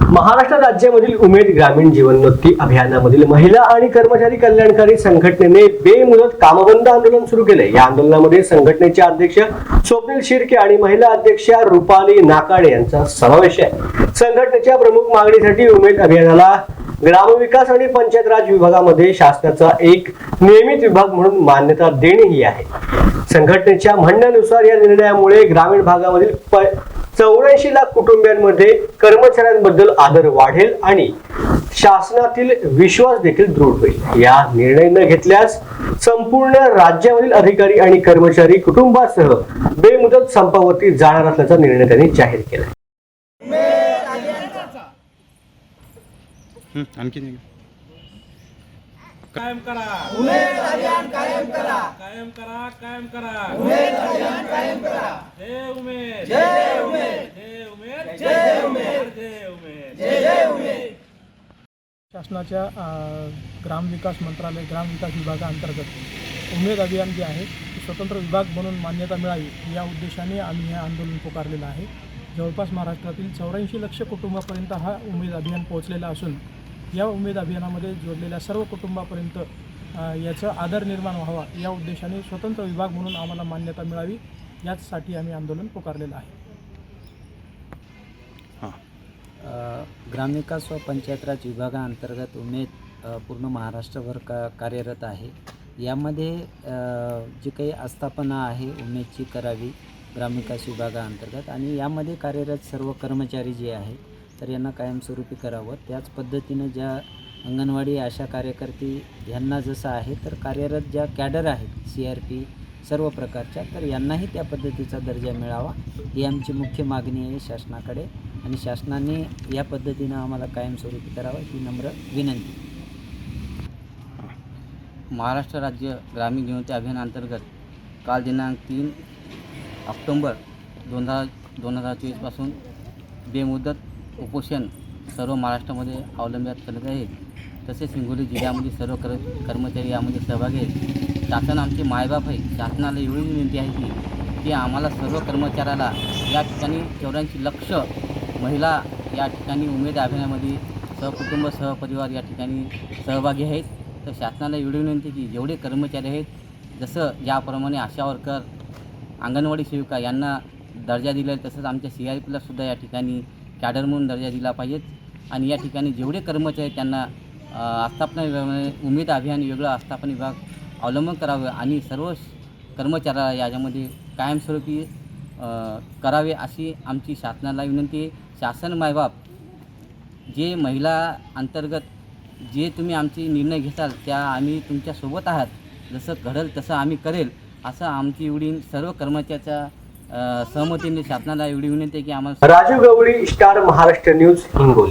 महाराष्ट्र राज्यामधील उमेद ग्रामीण जीवनोन्नती अभियानामधील महिला आणि कर्मचारी कल्याणकारी संघटनेने बेमुदत कामबंद आंदोलन सुरू केले। या आंदोलनामध्ये संघटनेचे अध्यक्ष स्वप्नील शिर्के आणि महिला अध्यक्षा रुपाली नाकाडे यांचा समावेश आहे। संघटनेच्या प्रमुख मागणीसाठी उमेद अभियानाला ग्रामविकास आणि पंचायत राज विभागामध्ये शासनाचा एक नियमित विभाग म्हणून मान्यता देणे ही आहे। संघटनेच्या म्हणण्यानुसार या निर्णयामुळे ग्रामीण भागामधील 84 लाख कुटुंबियांमध्ये कर्मचाऱ्यांबद्दल आदर वाढेल आणि शासनातील विश्वास देखील दृढ होईल। या निर्णय न घेतल्यास संपूर्ण राज्यामधील अधिकारी आणि कर्मचारी कुटुंबासह बेमुदत संपावरती जाणार असल्याचा निर्णय त्यांनी जाहीर केला। कायम करा उमेद अभियान कायम करा कायम करा कायम करा उमेद अभियान कायम करा जय उमेद जय उमेद जय उमेद जय उमेद जय उमेद जय उमेद। शासनाच्या ग्रामविकास मंत्रालय ग्रामविकास विभागाअंतर्गत उमेद अभियान जे आहे स्वतंत्र विभाग म्हणून मान्यता मिळावी या उद्देशाने आम्ही हे आंदोलन पुकारलेलं आहे। जवळपास महाराष्ट्रातील 84 लाख कुटुंबापर्यंत हा उमेद अभियान पोहोचलेला असून या उमेद अभियानामध्ये जोडलेल्या सर्व कुटुंबापर्यंत याचा आदर निर्माण व्हावा या उद्देशाने स्वतंत्र विभाग म्हणून आम्हाला मान्यता मिळावी यासाठी आम्ही आंदोलन पुकारलेलं आहे। ग्रामविकास व पंचायत राज विभागाअंतर्गत उमेद पूर्ण महाराष्ट्रभर कार्यरत आहे। यामध्ये जी काही आस्थापना आहे उमेदची करावी ग्रामविकास विभागाअंतर्गत आणि यामध्ये कार्यरत सर्व कर्मचारी जे आहे तर यांना कायमस्वरूपी करावं। त्याच पद्धतीनं ज्या अंगणवाडी आशा कार्यकर्ती यांना जसं आहे तर कार्यरत ज्या कॅडर आहेत CRP सर्व प्रकारच्या तर यांनाही त्या पद्धतीचा दर्जा मिळावा ही आमची मुख्य मागणी आहे शासनाकडे आणि शासनाने या पद्धतीनं आम्हाला कायमस्वरूपी करावं ही नम्र विनंती। महाराष्ट्र राज्य ग्रामीण जीवनोन्नती अभियानाअंतर्गत काल दिनांक 3 ऑक्टोबर 2024 पासून बेमुदत उपोषण सर्व महाराष्ट्रामध्ये अवलंबित करत आहे। तसेच हिंगोली जिल्ह्यामध्ये सर्व कर्मचारी यामध्ये सहभागी आहेत। शासन आमचे मायबाप आहे। शासनाला एवढी विनंती आहे की आम्हाला सर्व कर्मचाऱ्याला या ठिकाणी 84 लाख महिला या ठिकाणी उमेद अभियानामध्ये सहकुटुंब सहपरिवार या ठिकाणी सहभागी आहेत। तर शासनाला एवढी विनंती की जेवढे कर्मचारी आहेत जसं ज्याप्रमाणे आशा वर्कर अंगणवाडी सेविका यांना दर्जा दिला आहे तसंच आमच्या CRPला सुद्धा या ठिकाणी कॅडर म्हणून दर्जा दिला पाहिजेत आणि या ठिकाणी जेवढे कर्मचारी आहेत त्यांना आस्थापना विभागामध्ये उमेद अभियान वेगळं आस्थापना विभाग अवलंबन करावं आणि सर्व कर्मचाऱ्याला याच्यामध्ये कायमस्वरूपी करावे अशी आमची शासनाला विनंती आहे। शासन मायबाप जे महिला अंतर्गत जे तुम्ही आमचे निर्णय घेताल त्या आम्ही तुमच्यासोबत आहात, जसं घडेल तसं आम्ही करेल असं आमची एवढी सर्व कर्मचाऱ्याच्या सहमतीने शासनाला एवढी विनंती आहे की आम्हाला। राजू गवळी, स्टार महाराष्ट्र न्यूज, हिंगोली।